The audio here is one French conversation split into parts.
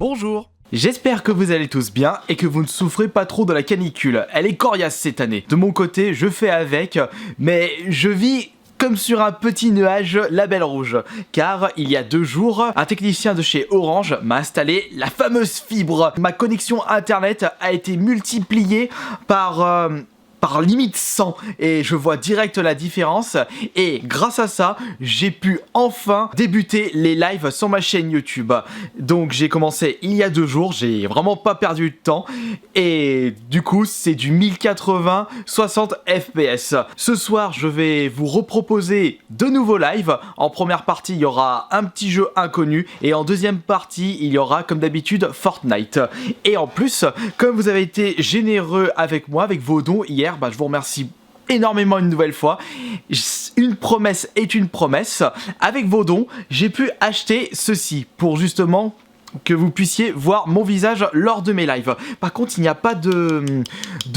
Bonjour. J'espère que vous allez tous bien et que vous ne souffrez pas trop de la canicule. Elle est coriace cette année. De mon côté, je fais avec, mais je vis comme sur un petit nuage label rouge. Car il y a 2 jours, un technicien de chez Orange m'a installé la fameuse fibre. Ma connexion internet a été multipliée par limite 100 et je vois direct la différence et grâce à ça j'ai pu enfin débuter les lives sur ma chaîne YouTube. Donc j'ai commencé il y a 2 jours, j'ai vraiment pas perdu de temps et du coup c'est du 1080 60 fps. Ce soir je vais vous reproposer de nouveaux lives. En première partie il y aura un petit jeu inconnu et en deuxième partie il y aura comme d'habitude Fortnite. Et en plus comme vous avez été généreux avec moi avec vos dons hier, je vous remercie énormément une nouvelle fois. Une promesse est une promesse. Avec vos dons, j'ai pu acheter ceci pour justement que vous puissiez voir mon visage lors de mes lives. Par contre, il n'y a pas de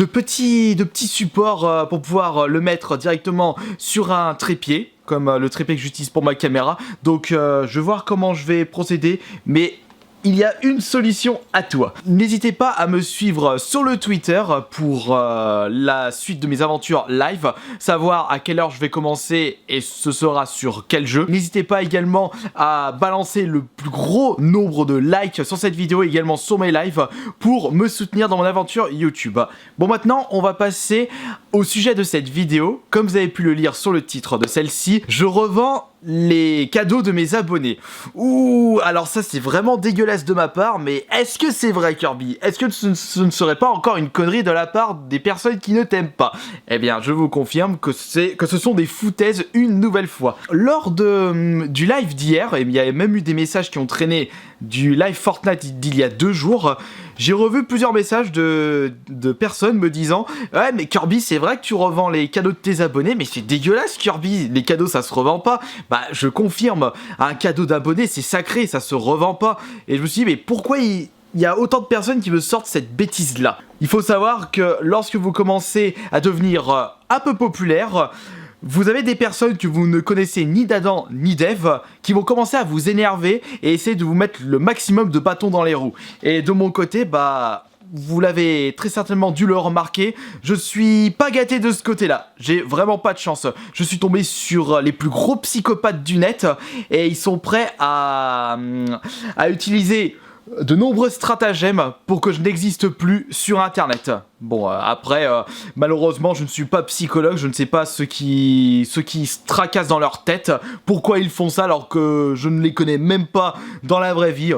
petits supports pour pouvoir le mettre directement sur un trépied, comme le trépied que j'utilise pour ma caméra. Donc, je vais voir comment je vais procéder, mais il y a une solution à toi. N'hésitez pas à me suivre sur le Twitter pour la suite de mes aventures live, savoir à quelle heure je vais commencer et ce sera sur quel jeu. N'hésitez pas également à balancer le plus gros nombre de likes sur cette vidéo, également sur mes lives, pour me soutenir dans mon aventure YouTube. Bon, maintenant, on va passer au sujet de cette vidéo. Comme vous avez pu le lire sur le titre de celle-ci, je revends les cadeaux de mes abonnés. Ouh, alors ça c'est vraiment dégueulasse de ma part, mais est-ce que c'est vrai, Kirby? Est-ce que ce ne serait pas encore une connerie de la part des personnes qui ne t'aiment pas? Eh bien, je vous confirme que ce sont des foutaises une nouvelle fois. Lors du live d'hier, il y a même eu des messages qui ont traîné du live Fortnite d'il y a 2 jours, j'ai revu plusieurs messages de personnes me disant « Ouais, mais Kirby, c'est vrai que tu revends les cadeaux de tes abonnés, mais c'est dégueulasse, Kirby, les cadeaux, ça se revend pas. » Bah, je confirme, un cadeau d'abonné, c'est sacré, ça se revend pas. Et je me suis dit « Mais pourquoi il y a autant de personnes qui me sortent cette bêtise-là ?» Il faut savoir que lorsque vous commencez à devenir un peu populaire, vous avez des personnes que vous ne connaissez ni d'Adam ni d'Ève qui vont commencer à vous énerver et essayer de vous mettre le maximum de bâtons dans les roues. Et de mon côté, vous l'avez très certainement dû le remarquer, je suis pas gâté de ce côté-là. J'ai vraiment pas de chance. Je suis tombé sur les plus gros psychopathes du net et ils sont prêts à utiliser de nombreux stratagèmes pour que je n'existe plus sur internet. Bon, après, malheureusement, je ne suis pas psychologue, je ne sais pas ceux qui se tracassent dans leur tête, pourquoi ils font ça alors que je ne les connais même pas dans la vraie vie.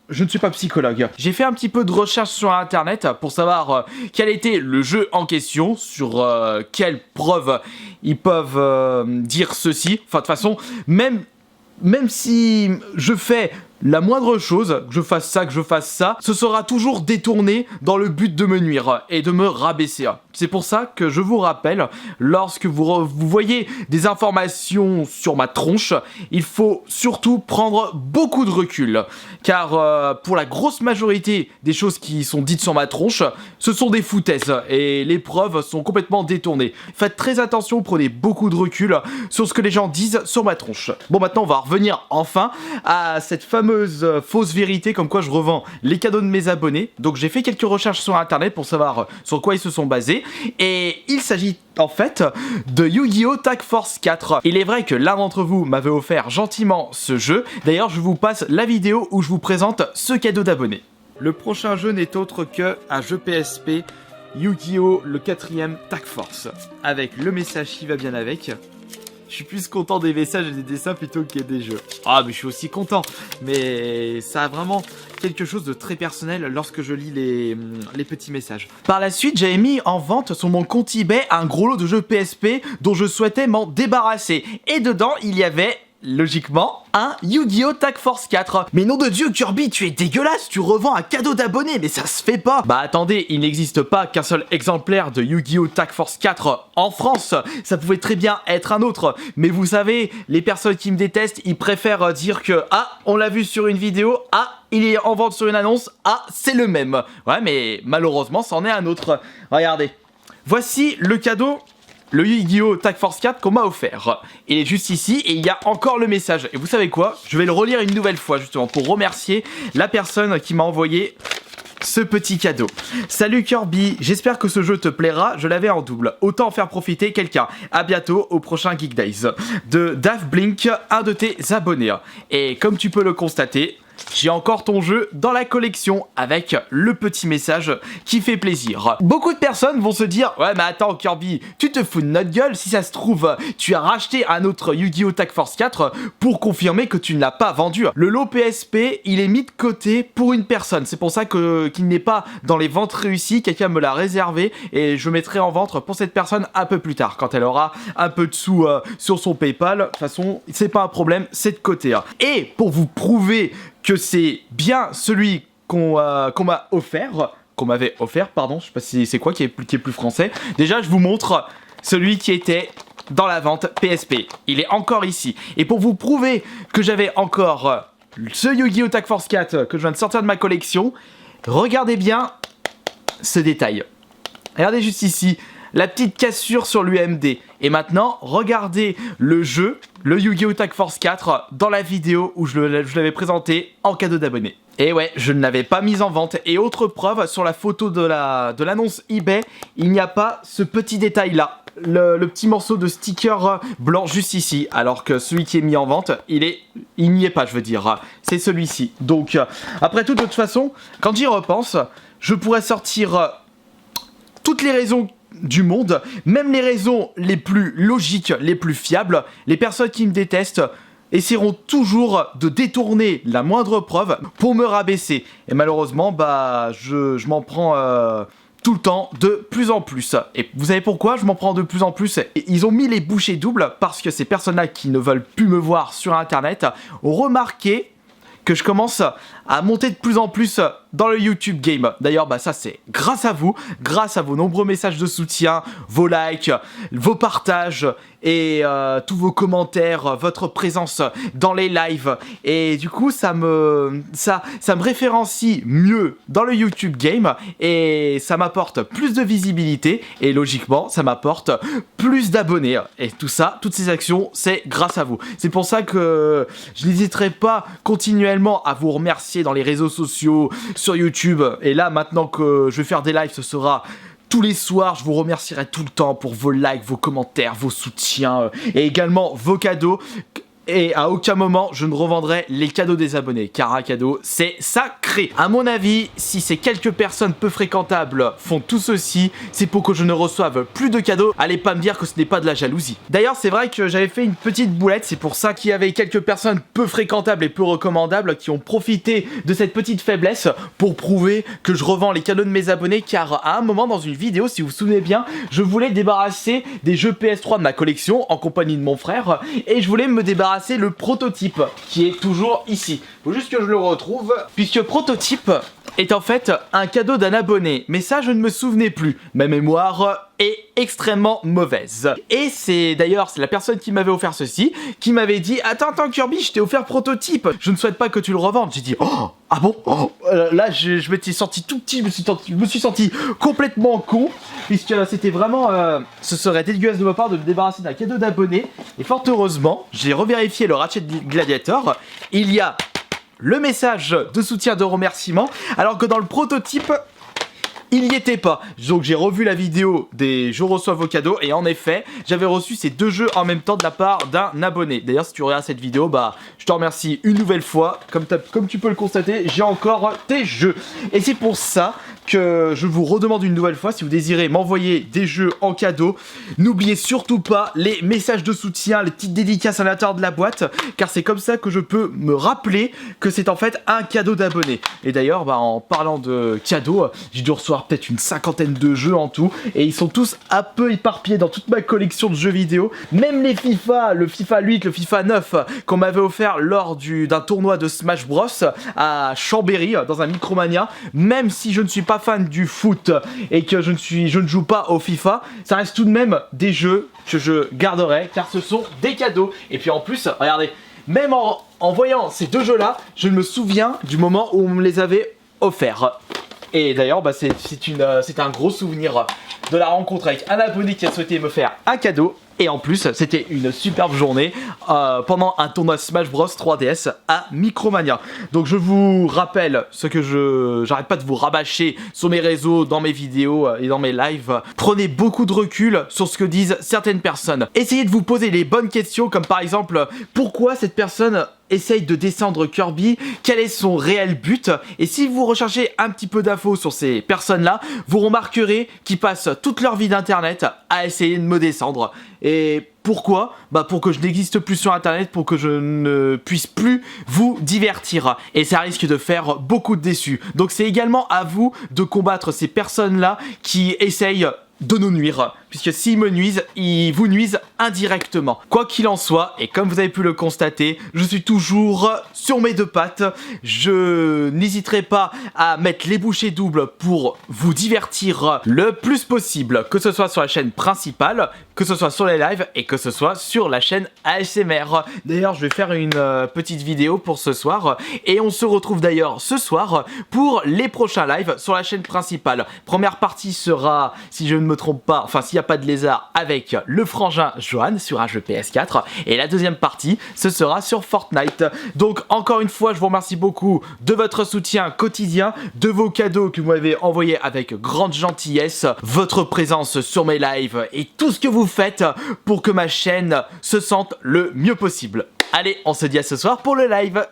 Je ne suis pas psychologue. J'ai fait un petit peu de recherche sur internet pour savoir quel était le jeu en question, sur quelles preuves ils peuvent dire ceci. Enfin, de toute façon, même si je fais la moindre chose, que je fasse ça, ce sera toujours détourné dans le but de me nuire et de me rabaisser. C'est pour ça que je vous rappelle, lorsque vous voyez des informations sur ma tronche, il faut surtout prendre beaucoup de recul. Car pour la grosse majorité des choses qui sont dites sur ma tronche, ce sont des foutaises et les preuves sont complètement détournées. Faites très attention, prenez beaucoup de recul sur ce que les gens disent sur ma tronche. Bon, maintenant on va revenir enfin à cette fameuse fausse vérité comme quoi je revends les cadeaux de mes abonnés. Donc j'ai fait quelques recherches sur internet pour savoir sur quoi ils se sont basés et il s'agit en fait de Yu-Gi-Oh! Tag Force 4. Il est vrai que l'un d'entre vous m'avait offert gentiment ce jeu. D'ailleurs je vous passe la vidéo où je vous présente ce cadeau d'abonné. Le prochain jeu n'est autre que un jeu PSP Yu-Gi-Oh! Le 4ème Tag Force avec le message qui va bien avec. Je suis plus content des messages et des dessins plutôt que des jeux. Ah, mais je suis aussi content. Mais ça a vraiment quelque chose de très personnel lorsque je lis les petits messages. Par la suite, j'avais mis en vente sur mon compte eBay un gros lot de jeux PSP dont je souhaitais m'en débarrasser. Et dedans, il y avait logiquement un Yu-Gi-Oh! Tag Force 4. Mais nom de Dieu, Kirby, tu es dégueulasse, tu revends un cadeau d'abonné, mais ça se fait pas. Bah attendez, il n'existe pas qu'un seul exemplaire de Yu-Gi-Oh! Tag Force 4 en France. Ça pouvait très bien être un autre. Mais vous savez, les personnes qui me détestent, ils préfèrent dire que « Ah, on l'a vu sur une vidéo, ah, il est en vente sur une annonce, ah, c'est le même. » Ouais, mais malheureusement, c'en est un autre. Regardez. Voici le cadeau le Yu-Gi-Oh! Tag Force 4 qu'on m'a offert. Il est juste ici et il y a encore le message. Et vous savez quoi? Je vais le relire une nouvelle fois justement pour remercier la personne qui m'a envoyé ce petit cadeau. Salut Kirby, j'espère que ce jeu te plaira, je l'avais en double. Autant en faire profiter quelqu'un. À bientôt au prochain Geek Days. De Dave Blink, un de tes abonnés. Et comme tu peux le constater, j'ai encore ton jeu dans la collection avec le petit message qui fait plaisir. Beaucoup de personnes vont se dire « Ouais mais attends Kirby, tu te fous de notre gueule, si ça se trouve, tu as racheté un autre Yu-Gi-Oh! Tag Force 4 pour confirmer que tu ne l'as pas vendu. » Le lot PSP, il est mis de côté pour une personne. C'est pour ça qu'il n'est pas dans les ventes réussies. Quelqu'un me l'a réservé et je mettrai en vente pour cette personne un peu plus tard, quand elle aura un peu de sous sur son PayPal. De toute façon, c'est pas un problème, c'est de côté. Et pour vous prouver que c'est bien celui qu'on m'a offert, qu'on m'avait offert, pardon, je sais pas si c'est quoi qui est plus français. Déjà, je vous montre celui qui était dans la vente PSP. Il est encore ici. Et pour vous prouver que j'avais encore ce Yu-Gi-Oh! Tag Force 4 que je viens de sortir de ma collection, regardez bien ce détail. Regardez juste ici, la petite cassure sur l'UMD. Et maintenant, regardez le jeu, le Yu-Gi-Oh! Tag Force 4, dans la vidéo où je l'avais présenté en cadeau d'abonné. Et ouais, je ne l'avais pas mise en vente. Et autre preuve, sur la photo de l'annonce eBay, il n'y a pas ce petit détail-là. Le petit morceau de sticker blanc juste ici. Alors que celui qui est mis en vente, il n'y est pas, je veux dire. C'est celui-ci. Donc, après tout, de toute façon, quand j'y repense, je pourrais sortir toutes les raisons du monde, même les raisons les plus logiques, les plus fiables. Les personnes qui me détestent essaieront toujours de détourner la moindre preuve pour me rabaisser. Et malheureusement, bah, je m'en prends tout le temps de plus en plus. Et vous savez pourquoi je m'en prends de plus en plus? Et ils ont mis les bouchées doubles parce que ces personnes-là qui ne veulent plus me voir sur Internet ont remarqué que je commence à monter de plus en plus dans le YouTube Game. D'ailleurs, bah ça c'est grâce à vous, grâce à vos nombreux messages de soutien, vos likes, vos partages et tous vos commentaires, votre présence dans les lives. Et du coup, ça me référencie mieux dans le YouTube Game et ça m'apporte plus de visibilité et logiquement, ça m'apporte plus d'abonnés. Et tout ça, toutes ces actions, c'est grâce à vous. C'est pour ça que je n'hésiterai pas continuellement à vous remercier dans les réseaux sociaux, sur YouTube. Et là, maintenant que je vais faire des lives, ce sera tous les soirs. Je vous remercierai tout le temps pour vos likes, vos commentaires, vos soutiens et également vos cadeaux. Et à aucun moment je ne revendrai les cadeaux des abonnés, car un cadeau c'est sacré. À mon avis, si ces quelques personnes peu fréquentables font tout ceci, c'est pour que je ne reçoive plus de cadeaux. Allez pas me dire que ce n'est pas de la jalousie. D'ailleurs, c'est vrai que j'avais fait une petite boulette, c'est pour ça qu'il y avait quelques personnes peu fréquentables et peu recommandables qui ont profité de cette petite faiblesse pour prouver que je revends les cadeaux de mes abonnés, car à un moment dans une vidéo, si vous vous souvenez bien, je voulais débarrasser des jeux PS3 de ma collection en compagnie de mon frère et je voulais me débarrasser le prototype qui est toujours ici. Faut juste que je le retrouve, puisque prototype est en fait un cadeau d'un abonné, mais ça je ne me souvenais plus. Ma mémoire est extrêmement mauvaise. Et c'est d'ailleurs la personne qui m'avait offert ceci qui m'avait dit attends Kirby, je t'ai offert prototype, je ne souhaite pas que tu le revendes. J'ai dit oh, ah bon oh. Là je m'étais senti tout petit, je me suis senti complètement con, puisque c'était vraiment ce serait dégueulasse de ma part de me débarrasser d'un cadeau d'abonné. Et fort heureusement, j'ai revérifié le Ratchet Gladiator, il y a le message de soutien, de remerciement, alors que dans le prototype il n'y était pas. Donc j'ai revu la vidéo des je reçois vos cadeaux et en effet j'avais reçu ces deux jeux en même temps de la part d'un abonné. D'ailleurs si tu regardes cette vidéo, bah je te remercie une nouvelle fois. Comme tu peux le constater, j'ai encore tes jeux. Et c'est pour ça que je vous redemande une nouvelle fois, si vous désirez m'envoyer des jeux en cadeau, n'oubliez surtout pas les messages de soutien, les petites dédicaces à l'intérieur de la boîte, car c'est comme ça que je peux me rappeler que c'est en fait un cadeau d'abonné. Et d'ailleurs, bah, en parlant de cadeaux, j'ai dû recevoir peut-être une cinquantaine de jeux en tout, et ils sont tous un peu éparpillés dans toute ma collection de jeux vidéo, même les FIFA, le FIFA 8, le FIFA 9, qu'on m'avait offert lors d'un tournoi de Smash Bros à Chambéry, dans un Micromania. Même si je ne suis pas fan du foot et que je ne joue pas au FIFA, ça reste tout de même des jeux que je garderai, car ce sont des cadeaux. Et puis en plus, regardez, même en voyant ces deux jeux là, je me souviens du moment où on me les avait offerts. Et d'ailleurs, bah, c'est un gros souvenir de la rencontre avec un abonné qui a souhaité me faire un cadeau. Et en plus, c'était une superbe journée pendant un tournoi Smash Bros 3DS à Micromania. Donc je vous rappelle ce que j'arrête pas de vous rabâcher sur mes réseaux, dans mes vidéos et dans mes lives. Prenez beaucoup de recul sur ce que disent certaines personnes. Essayez de vous poser les bonnes questions, comme par exemple, pourquoi cette personne essaye de descendre Kirby, quel est son réel but, et si vous recherchez un petit peu d'infos sur ces personnes-là, vous remarquerez qu'ils passent toute leur vie d'internet à essayer de me descendre. Et pourquoi ? Bah pour que je n'existe plus sur internet, pour que je ne puisse plus vous divertir. Et ça risque de faire beaucoup de déçus. Donc c'est également à vous de combattre ces personnes-là qui essayent de nous nuire, puisque s'ils me nuisent, ils vous nuisent indirectement. Quoi qu'il en soit, et comme vous avez pu le constater, je suis toujours sur mes deux pattes. Je n'hésiterai pas à mettre les bouchées doubles pour vous divertir le plus possible, que ce soit sur la chaîne principale, que ce soit sur les lives et que ce soit sur la chaîne ASMR. D'ailleurs, je vais faire une petite vidéo pour ce soir et on se retrouve d'ailleurs ce soir pour les prochains lives sur la chaîne principale. Première partie sera, si je ne me trompe pas, enfin s'il n'y a pas de lézard, avec le frangin Johan sur un jeu PS4 et la deuxième partie, ce sera sur Fortnite. Donc encore une fois, je vous remercie beaucoup de votre soutien quotidien, de vos cadeaux que vous m'avez envoyés avec grande gentillesse, votre présence sur mes lives et tout ce que vous faites pour que ma chaîne se sente le mieux possible. Allez, on se dit à ce soir pour le live.